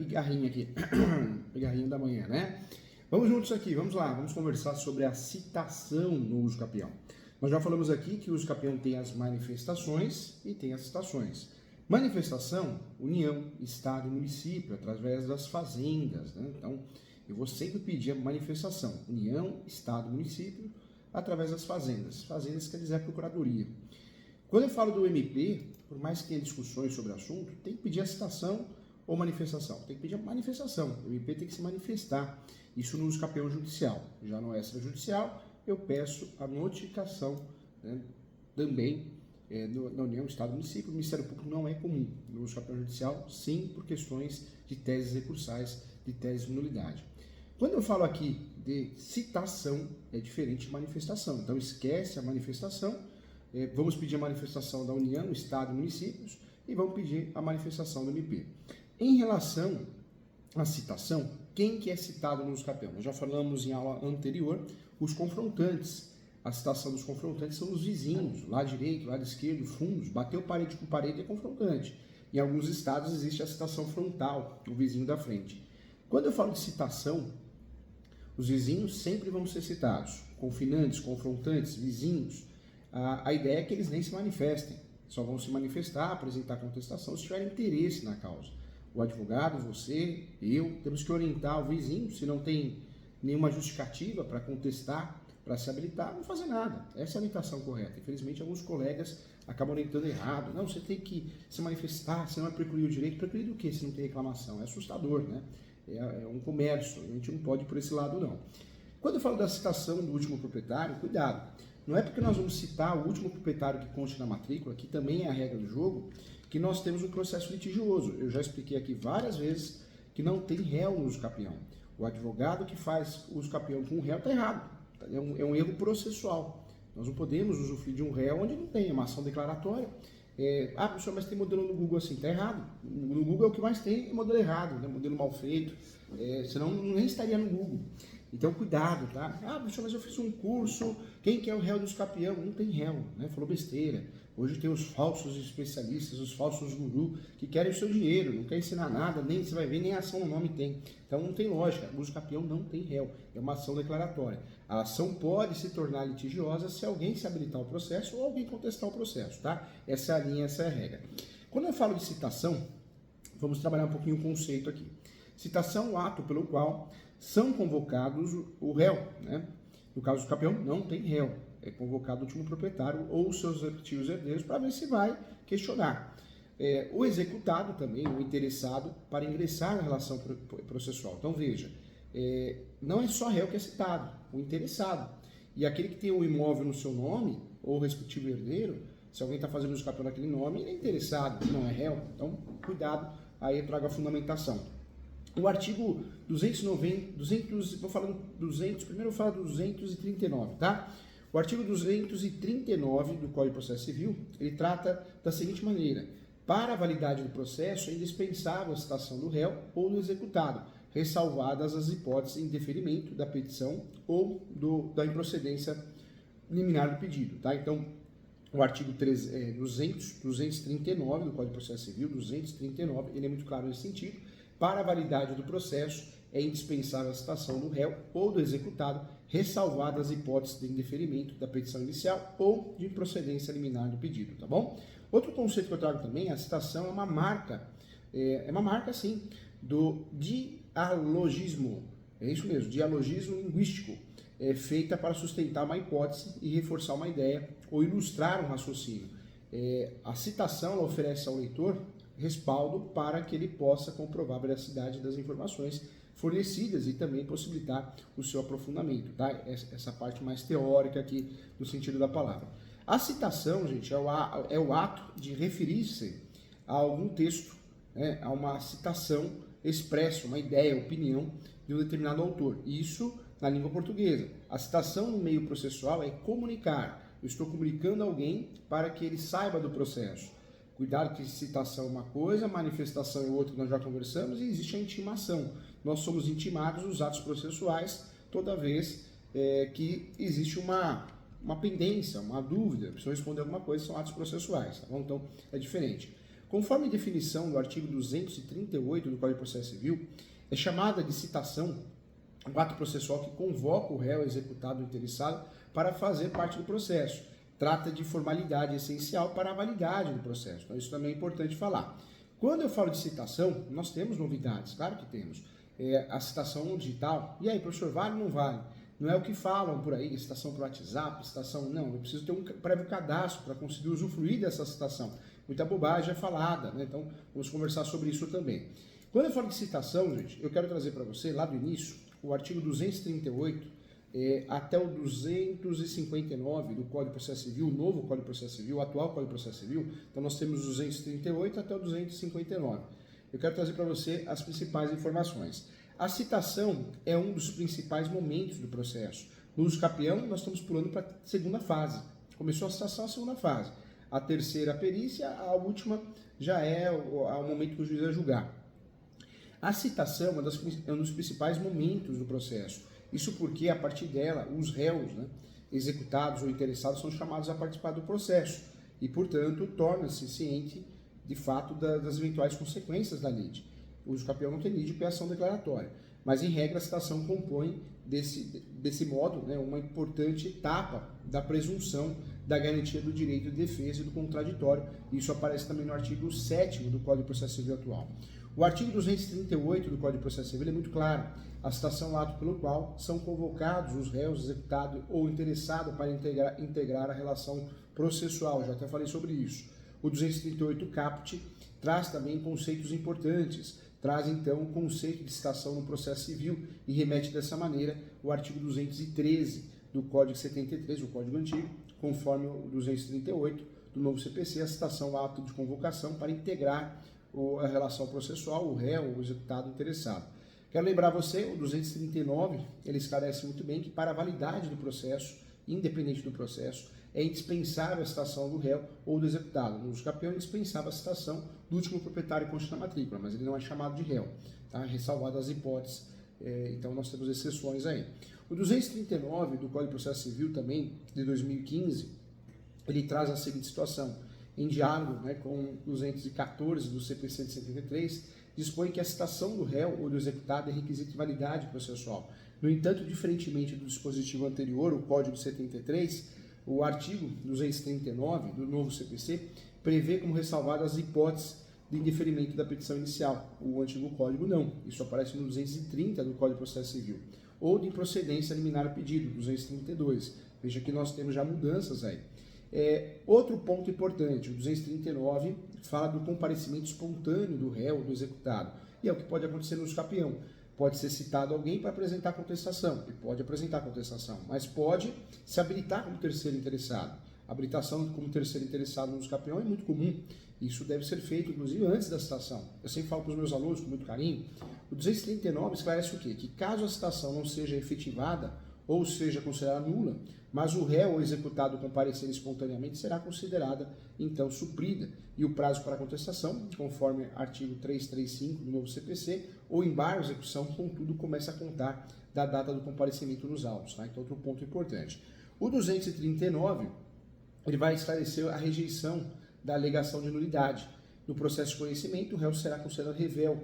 pigarrinha aqui, pigarrinha da manhã, né? Vamos juntos aqui, vamos lá, vamos conversar sobre a citação no uso capião. Nós já falamos aqui que o uso capião tem as manifestações e tem as citações. Manifestação, união, estado e município, através das fazendas, né? Então, eu vou sempre pedir a manifestação, união, estado e município, através das fazendas. Fazendas quer dizer a procuradoria. Quando eu falo do MP, por mais que tenha discussões sobre o assunto, tem que pedir a citação ou manifestação. Tem que pedir a manifestação. O MP tem que se manifestar. Isso no uso capião judicial. Já no extrajudicial, eu peço a notificação, né, também na União, Estado e Município. O Ministério Público não é comum. No uso capião judicial, sim, por questões de teses recursais, de teses de nulidade. Quando eu falo aqui de citação, é diferente de manifestação. Então, esquece a manifestação. Vamos pedir a manifestação da União, Estado e Municípios e vamos pedir a manifestação do MP. Em relação à citação, quem que é citado no uso capião? Nós já falamos em aula anterior, os confrontantes. A citação dos confrontantes são os vizinhos, lado direito, lado esquerdo, fundos, bateu parede com parede é confrontante. Em alguns estados existe a citação frontal, o vizinho da frente. Quando eu falo de citação, os vizinhos sempre vão ser citados. Confinantes, confrontantes, vizinhos. A ideia é que eles nem se manifestem, só vão se manifestar, apresentar contestação se tiverem interesse na causa. O advogado, você, eu, temos que orientar o vizinho, se não tem nenhuma justificativa para contestar, para se habilitar, não fazer nada. Essa é a orientação correta. Infelizmente, alguns colegas acabam orientando errado. Não, você tem que se manifestar, você não vai precluir o direito. Precluir do quê se não tem reclamação? É assustador, né? É um comércio, a gente não pode ir por esse lado, não. Quando eu falo da citação do último proprietário, cuidado. Não é porque nós vamos citar o último proprietário que conste na matrícula, que também é a regra do jogo, que nós temos um processo litigioso. Eu já expliquei aqui várias vezes que não tem réu no uso capião. O advogado que faz uso capião com o réu está errado. É um erro processual. Nós não podemos usufruir de um réu onde não tem uma ação declaratória. Professor, mas tem modelo no Google assim, está errado. No Google é o que mais tem, é modelo errado, né? Modelo mal feito. Senão nem estaria no Google. Então, cuidado, tá? Professor, mas eu fiz um curso, quem que é o réu do uso capião? Não tem réu, né? Falou besteira. Hoje tem os falsos especialistas, os falsos gurus, que querem o seu dinheiro, não quer ensinar nada, nem você vai ver, nem ação no nome tem. Então, não tem lógica. O uso capião não tem réu, é uma ação declaratória. A ação pode se tornar litigiosa se alguém se habilitar ao processo ou alguém contestar o processo, tá? Essa é a linha, essa é a regra. Quando eu falo de citação, vamos trabalhar um pouquinho o conceito aqui. Citação é o ato pelo qual são convocados o réu, né? No caso do capião, não tem réu. É convocado o último proprietário ou os seus respectivos herdeiros para ver se vai questionar. O executado também, o interessado, para ingressar na relação processual. Então, veja, não é só réu que é citado, o interessado. E aquele que tem o imóvel no seu nome, ou o respectivo herdeiro, se alguém está fazendo uso capião naquele nome, ele é interessado, não é réu. Então, cuidado, aí eu trago a fundamentação. O artigo 290, vou falar do 200, primeiro eu falo do 239, tá? O artigo 239 do Código de Processo Civil, ele trata da seguinte maneira: para a validade do processo é indispensável a citação do réu ou do executado, ressalvadas as hipóteses de indeferimento da petição ou da improcedência liminar do pedido, tá? Então, o artigo 239 do Código de Processo Civil, 239, ele é muito claro nesse sentido. Para a validade do processo, é indispensável a citação do réu ou do executado, ressalvadas as hipóteses de indeferimento da petição inicial ou de improcedência liminar do pedido, tá bom? Outro conceito que eu trago também, a citação é uma marca, sim, do dialogismo, é isso mesmo, dialogismo linguístico, feita para sustentar uma hipótese e reforçar uma ideia ou ilustrar um raciocínio. A citação ela oferece ao leitor respaldo para que ele possa comprovar a veracidade das informações fornecidas e também possibilitar o seu aprofundamento, tá? Essa parte mais teórica aqui no sentido da palavra. A citação, gente, é o ato de referir-se a algum texto, né, a uma citação expressa, uma ideia, opinião de um determinado autor. Isso na língua portuguesa. A citação no meio processual é comunicar. Eu estou comunicando a alguém para que ele saiba do processo. Cuidado que citação é uma coisa, manifestação é outra que nós já conversamos, e existe a intimação. Nós somos intimados nos atos processuais toda vez que existe uma pendência, uma dúvida, precisa responder alguma coisa, são atos processuais, tá bom? Então é diferente. Conforme definição do artigo 238 do Código de Processo Civil, é chamada de citação um ato processual que convoca o réu executado ou interessado para fazer parte do processo. Trata de formalidade essencial para a validade do processo. Então, isso também é importante falar. Quando eu falo de citação, nós temos novidades, claro que temos. A citação digital, e aí, professor, vale ou não vale? Não é o que falam por aí, citação por WhatsApp, citação, não, eu preciso ter um prévio cadastro para conseguir usufruir dessa citação. Muita bobagem é falada, né? Então vamos conversar sobre isso também. Quando eu falo de citação, gente, eu quero trazer para você, lá do início, o artigo 238 até o 259 do Código de Processo Civil, o novo Código de Processo Civil, o atual Código de Processo Civil. Então nós temos 238 até o 259. Eu quero trazer para você as principais informações. A citação é um dos principais momentos do processo. No uso capião, nós estamos pulando para a segunda fase. Começou a citação, a segunda fase. A terceira, a perícia, a última já é o momento que o juiz vai julgar. A citação é um dos principais momentos do processo. Isso porque, a partir dela, os réus, né, executados ou interessados são chamados a participar do processo e, portanto, torna-se ciente, de fato, das eventuais consequências da lide. O uso capião não tem lide por ação declaratória, mas, em regra, a citação compõe, desse modo, né, uma importante etapa da presunção da garantia do direito de defesa e do contraditório. Isso aparece também no artigo 7º do Código de Processo Civil atual. O artigo 238 do Código de Processo Civil é muito claro. A citação é o ato pelo qual são convocados os réus executados ou interessados para integrar a relação processual. Já até falei sobre isso. O 238 caput traz também conceitos importantes. Traz, então, o conceito de citação no processo civil e remete dessa maneira o artigo 213 do Código 73, o Código Antigo, conforme o 238 do novo CPC, a citação ao ato de convocação para integrar a relação processual, o réu, o executado interessado. Quero lembrar você, o 239, ele esclarece muito bem que para a validade do processo, independente do processo, é indispensável a citação do réu ou do executado. No uso capião é indispensável a citação do último proprietário consta na matrícula, mas ele não é chamado de réu, tá? Ressalvadas as hipóteses, então nós temos exceções aí. O 239 do Código de Processo Civil também, de 2015, ele traz a seguinte situação. Em diálogo, né, com o 214 do CPC de 73, dispõe que a citação do réu ou do executado é requisito de validade processual. No entanto, diferentemente do dispositivo anterior, o Código 73, o artigo 239 do novo CPC prevê como ressalvadas as hipóteses de indeferimento da petição inicial. O antigo Código não. Isso aparece no 230 do Código de Processo Civil. Ou de improcedência liminar a pedido, 232. Veja que nós temos já mudanças aí. Outro ponto importante, o 239 fala do comparecimento espontâneo do réu, do executado. E é o que pode acontecer no uso capião. Pode ser citado alguém para apresentar contestação, e pode apresentar contestação, mas pode se habilitar como terceiro interessado. A habilitação como terceiro interessado no uso capião é muito comum. Isso deve ser feito, inclusive, antes da citação. Eu sempre falo para os meus alunos com muito carinho. O 239 esclarece o quê? Que caso a citação não seja efetivada, ou seja considerada nula, mas o réu ou executado comparecer espontaneamente será considerada, então, suprida. E o prazo para contestação, conforme artigo 335 do novo CPC, ou embargo de execução, contudo, começa a contar da data do comparecimento nos autos. Tá? Então, outro ponto importante. O 239, ele vai esclarecer a rejeição da alegação de nulidade. No processo de conhecimento, o réu será considerado revel.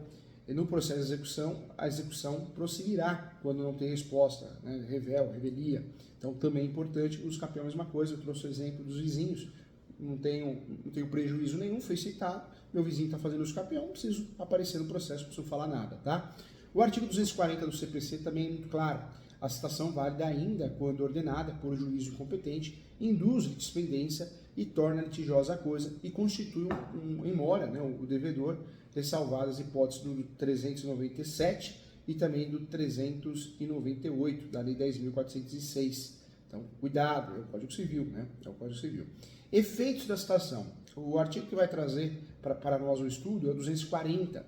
E no processo de execução, a execução prosseguirá quando não tem resposta, né? Revel, revelia. Então, também é importante. Os capião é a mesma coisa. Eu trouxe o exemplo dos vizinhos. Não tenho prejuízo nenhum, foi citado. Meu vizinho está fazendo os capião, não preciso aparecer no processo, não preciso falar nada, tá? O artigo 240 do CPC também é muito claro. A citação válida ainda quando ordenada por juízo incompetente, induz litispendência e torna litigiosa a coisa e constitui em mora, né, o devedor, ressalvadas as hipóteses do 397 e também do 398 da Lei 10.406. Então, cuidado, é o Código Civil, né? É o Código Civil. Efeitos da citação. O artigo que vai trazer para nós o estudo é o 240.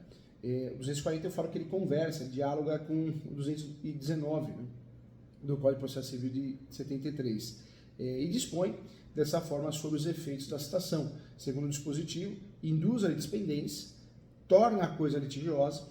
O 240 eu falo que ele conversa, diáloga com o 219, né, do Código de Processo Civil de 73. E dispõe dessa forma sobre os efeitos da citação. Segundo o dispositivo, induz a litispendência, torna a coisa litigiosa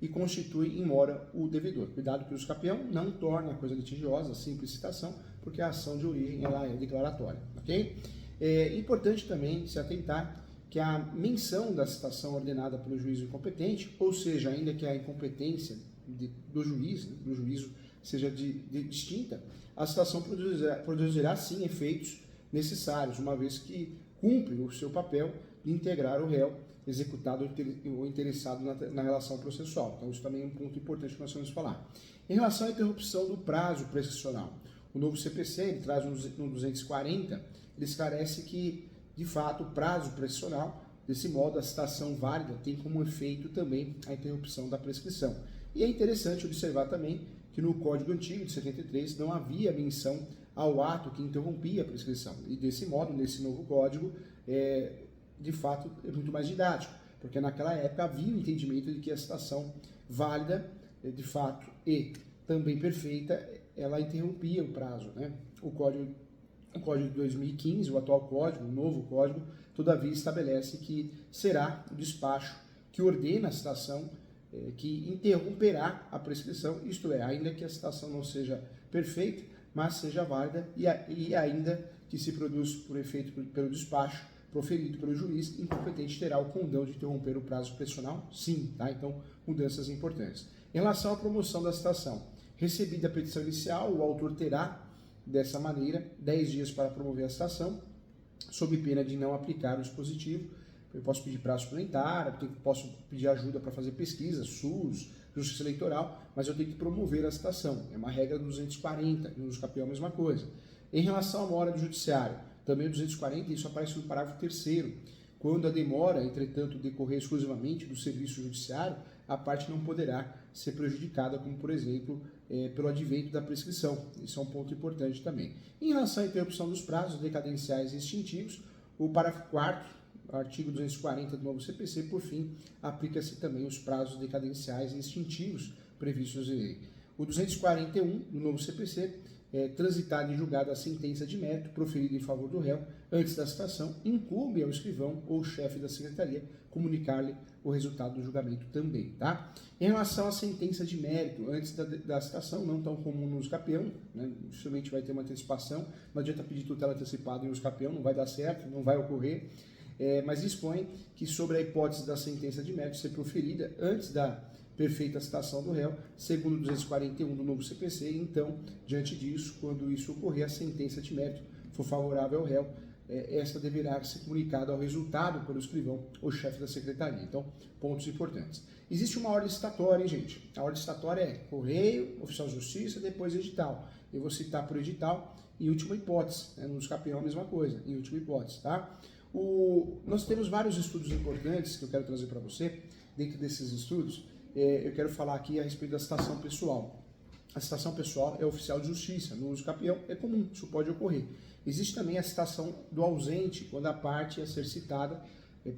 e constitui em mora o devedor. Cuidado que o uso capião não torna a coisa litigiosa, simples citação, porque a ação de origem ela é declaratória, ok? É importante também se atentar que a menção da citação ordenada pelo juízo incompetente, ou seja, ainda que a incompetência do juiz, né, do juízo seja distinta, a citação produzirá sim efeitos necessários, uma vez que cumpre o seu papel de integrar o réu executado ou interessado na relação processual. Então, isso também é um ponto importante que nós vamos falar. Em relação à interrupção do prazo prescricional, o novo CPC, ele traz no 240, ele esclarece que, de fato, o prazo prescricional, desse modo, a citação válida tem como efeito também a interrupção da prescrição. E é interessante observar também que no Código Antigo de 73 não havia menção ao ato que interrompia a prescrição. E desse modo, nesse novo Código, de fato, é muito mais didático, porque naquela época havia o entendimento de que a citação válida, de fato, e também perfeita, ela interrompia o prazo, né? O Código de 2015, o atual Código, o novo Código, todavia estabelece que será o despacho que ordena a citação que interromperá a prescrição, isto é, ainda que a citação não seja perfeita, mas seja válida e ainda que se produz por efeito pelo despacho proferido pelo juiz, incompetente terá o condão de interromper o prazo prescricional? Sim, tá? Então, mudanças importantes. Em relação à promoção da citação, recebida a petição inicial, o autor terá, dessa maneira, 10 dias para promover a citação, sob pena de não aplicar o dispositivo. Eu posso pedir prazo suplementar, posso pedir ajuda para fazer pesquisa, SUS, Justiça Eleitoral, mas eu tenho que promover a citação. É uma regra do 240, no uso capião a mesma coisa. Em relação à mora do judiciário, também o 240, isso aparece no parágrafo 3º. Quando a demora, entretanto, decorrer exclusivamente do serviço judiciário, a parte não poderá ser prejudicada, como, por exemplo, pelo advento da prescrição. Isso é um ponto importante também. Em relação à interrupção dos prazos decadenciais e extintivos, o parágrafo 4º, artigo 240 do novo CPC, por fim, aplica-se também os prazos decadenciais e extintivos previstos em lei. O 241 do novo CPC, transitada em julgado a sentença de mérito proferida em favor do réu antes da citação, incumbe ao escrivão ou chefe da secretaria comunicar-lhe o resultado do julgamento também, tá? Em relação à sentença de mérito antes da citação, não tão comum no uso capião, né? Dificilmente vai ter uma antecipação, não adianta pedir tutela antecipada em uso capião, não vai dar certo, não vai ocorrer, mas dispõe que sobre a hipótese da sentença de mérito ser proferida antes da perfeita citação do réu, segundo o 241 do novo CPC, então, diante disso, quando isso ocorrer, a sentença de mérito for favorável ao réu, esta deverá ser comunicada ao resultado pelo escrivão ou chefe da secretaria. Então, pontos importantes. Existe uma ordem citatória, hein, gente? A ordem citatória é correio, oficial de justiça, depois edital. Eu vou citar por edital em última hipótese, né? No escapião a mesma coisa, em última hipótese, tá? Nós temos vários estudos importantes que eu quero trazer para você. Dentro desses estudos, eu quero falar aqui a respeito da citação pessoal. A citação pessoal é oficial de justiça. No uso capião é comum, isso pode ocorrer. Existe também a citação do ausente, quando a parte a ser citada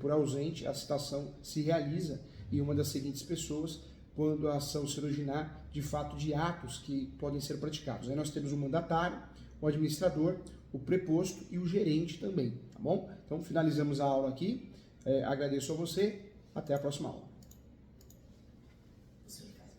por ausente, a citação se realiza em uma das seguintes pessoas, quando a ação se originar de fato de atos que podem ser praticados. Aí nós temos o mandatário, o administrador, o preposto e o gerente também, tá bom? Então finalizamos a aula aqui, agradeço a você, até a próxima aula.